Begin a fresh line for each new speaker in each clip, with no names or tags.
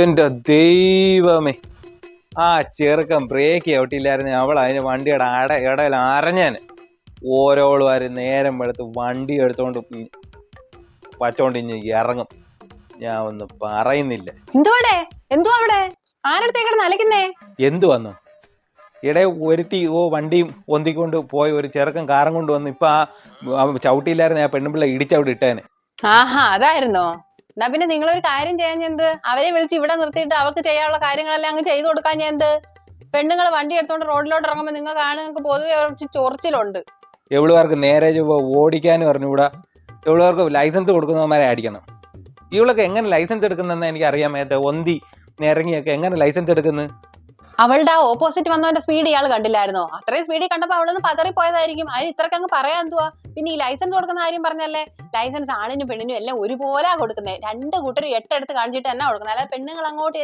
എന്റെ ദൈവമേ, ആ ചെറുക്കൻ ബ്രേക്ക് ചവിട്ടിയില്ലായിരുന്നു, അവൾ അതിന് വണ്ടിയുടെ ഇടയിൽ അരഞ്ഞാന്. ഓരോളുമാര് നേരം വെളുത്ത് വണ്ടി എടുത്തോണ്ട് വച്ചോണ്ട് ഇഞ്ഞ് ഇറങ്ങും. ഞാൻ ഒന്നും പറയുന്നില്ല. എന്തു വന്നു ഇടയെ ഒരുത്തി വണ്ടിയും ഒന്തിക്കൊണ്ട് പോയി, ഒരു ചെറുക്കൻ കാറും കൊണ്ട് വന്നു. ഇപ്പൊ ആ ചവിട്ടിയില്ലായിരുന്നു, ആ പെണ്ണുപിള്ള ഇടിച്ചവിടെ ഇട്ടേനെ.
ആഹാ, അതായിരുന്നോ? എന്നാ പിന്നെ നിങ്ങളൊരു കാര്യം ചെയ്യാൻ എന്ത്, അവരെ വിളിച്ച് ഇവിടെ നിർത്തിയിട്ട് അവർക്ക് ചെയ്യാനുള്ള കാര്യങ്ങളെല്ലാം അങ്ങ് ചെയ്തു കൊടുക്കാൻ ഞാൻ എന്ത്. പെണ്ണുങ്ങൾ വണ്ടി എടുത്തോണ്ട് റോഡിലോട്ട് ഇറങ്ങുമ്പോൾ നിങ്ങൾക്ക് പൊതുവെ കുറച്ച് ചൊറിച്ചിലുണ്ട്.
എവളുകാർക്ക് നേരെ ഓടിക്കാനും പറഞ്ഞുകൂടാ. എവളുകാർക്ക് ലൈസൻസ് കൊടുക്കുന്നവന്മാരെ അടിക്കണം. ഇവളൊക്കെ എങ്ങനെ ലൈസൻസ് എടുക്കുന്നെന്ന് എനിക്ക് അറിയാൻ മേത്ത. ഒന്തി നിരങ്ങിയൊക്കെ എങ്ങനെ ലൈസൻസ് എടുക്കുന്നു?
അവളുടെ ആ ഓപ്പോസിറ്റ് വന്നവന്റെ സ്പീഡ് ഇയാൾ കണ്ടില്ലായിരുന്നോ? അത്രയും സ്പീഡിൽ കണ്ടപ്പോ അവളൊന്ന് പതറിപ്പോയതായിരിക്കും. അതിന് ഇത്രയ്ക്ക് അങ്ങ് പറയാൻ എന്തുവാ? പിന്നെ ഈ ലൈസൻസ് കൊടുക്കുന്ന കാര്യം പറഞ്ഞല്ലേ, ലൈസൻസ് ആണിനും പെണ്ണിനും എല്ലാം ഒരുപോലെ കൊടുക്കുന്നത്. രണ്ട് കൂട്ടരും എട്ടെടുത്ത് കാണിച്ചിട്ട് തന്നെ കൊടുക്കുന്നത്. അല്ലാതെ പെണ്ണുങ്ങൾ അങ്ങോട്ട്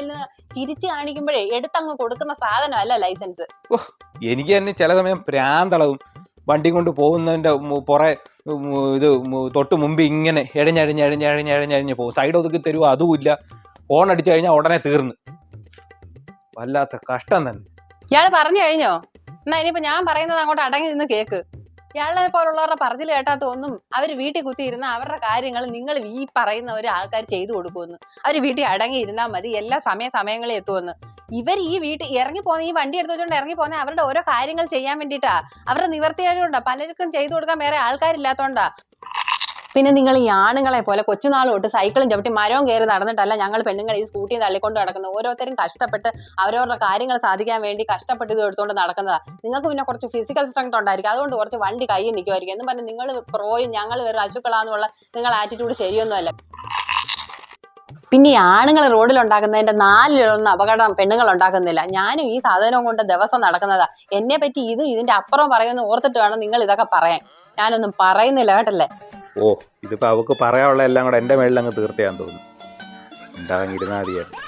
ചിരിച്ച് കാണിക്കുമ്പോഴേ എടുത്തങ്ങ് കൊടുക്കുന്ന സാധനമല്ല ലൈസൻസ്.
എനിക്ക് തന്നെ ചില സമയം ഭ്രാന്തളവും. വണ്ടി കൊണ്ട് പോകുന്നതിന്റെ പുറേ തൊട്ട് മുമ്പ് ഇങ്ങനെ എഴഞ്ഞഴിഞ്ഞ് പോകും. സൈഡ് ഒതുക്കി തരുമോ അതുമില്ല. ഫോൺ അടിച്ചു കഴിഞ്ഞാൽ ഉടനെ തീർന്ന്. വല്ലാത്ത കഷ്ടം തന്നെ.
ഇയാള് പറഞ്ഞു കഴിഞ്ഞോ? എന്നാ ഇനിയിപ്പോ ഞാൻ പറയുന്നത് അങ്ങോട്ട് അടങ്ങി നിന്ന് കേക്ക്. ഇയാളെ പോലുള്ളവരുടെ പറച്ചിൽ കേട്ടാത്ത ഒന്നും അവര് വീട്ടിൽ കുത്തിയിരുന്ന അവരുടെ കാര്യങ്ങൾ നിങ്ങൾ ഈ പറയുന്ന ഒരു ആൾക്കാർ ചെയ്തു കൊടുക്കുമെന്ന്. അവര് വീട്ടിൽ അടങ്ങി ഇരുന്നാൽ മതി, എല്ലാ സമയങ്ങളിൽ എത്തുമെന്ന്. ഇവർ ഈ വീട്ടിൽ ഇറങ്ങി പോകുന്ന, ഈ വണ്ടി എടുത്തു വെച്ചോണ്ട് ഇറങ്ങി പോകുന്ന അവരുടെ ഓരോ കാര്യങ്ങൾ ചെയ്യാൻ വേണ്ടിയിട്ടാ. അവരുടെ നിവർത്തിയായതുകൊണ്ടാ. പലർക്കും ചെയ്തു കൊടുക്കാൻ വേറെ ആൾക്കാരില്ലാത്തോണ്ടാ. പിന്നെ നിങ്ങൾ ഈ ആണുങ്ങളെ പോലെ കൊച്ചുനാൾ തൊട്ട് സൈക്കിളും ചവിട്ടി മരവും കയറി നടന്നിട്ടല്ല ഞങ്ങൾ പെണ്ണുങ്ങൾ ഈ സ്കൂട്ടിയും തള്ളിക്കൊണ്ട് നടക്കുന്നത്. ഓരോരുത്തരും കഷ്ടപ്പെട്ട് അവരവരുടെ കാര്യങ്ങൾ സാധിക്കാൻ വേണ്ടി കഷ്ടപ്പെട്ട് ഇത് എടുത്തുകൊണ്ട് നടക്കുന്നതാണ്. നിങ്ങൾക്ക് പിന്നെ കുറച്ച് ഫിസിക്കൽ സ്ട്രെങ്ത് ഉണ്ടായിരിക്കും, അതുകൊണ്ട് കുറച്ച് വണ്ടി കയ്യിൽ നിൽക്കുമായിരിക്കും. എന്നും പറഞ്ഞ് നിങ്ങൾ പ്രോയും ഞങ്ങൾ വേറെ അശുക്കളാന്നുള്ള നിങ്ങൾ ആറ്റിറ്റ്യൂഡ് ശരിയൊന്നുമല്ല. പിന്നെ ഈ ആണുങ്ങൾ റോഡിൽ ഉണ്ടാക്കുന്നതിന്റെ 4-1 അപകടം പെണ്ണുങ്ങൾ ഉണ്ടാക്കുന്നില്ല. ഞാനും ഈ സാധനവും കൊണ്ട് ദിവസം നടക്കുന്നതാ. എന്നെ പറ്റി ഇതും ഇതിന്റെ അപ്പുറം പറയുമെന്ന് ഓർത്തിട്ട് വേണം നിങ്ങൾ ഇതൊക്കെ പറയാൻ. ഞാനൊന്നും പറയുന്നില്ല, കേട്ടല്ലേ?
ഇതിപ്പോ അവക്ക് പറയാനുള്ള എല്ലാം കൂടെ എന്റെ മേളിൽ അങ്ങ് തീർത്തയാന്ന് തോന്നുന്നു. ഉണ്ടാകിരുന്നാ മതിയായിരുന്നു.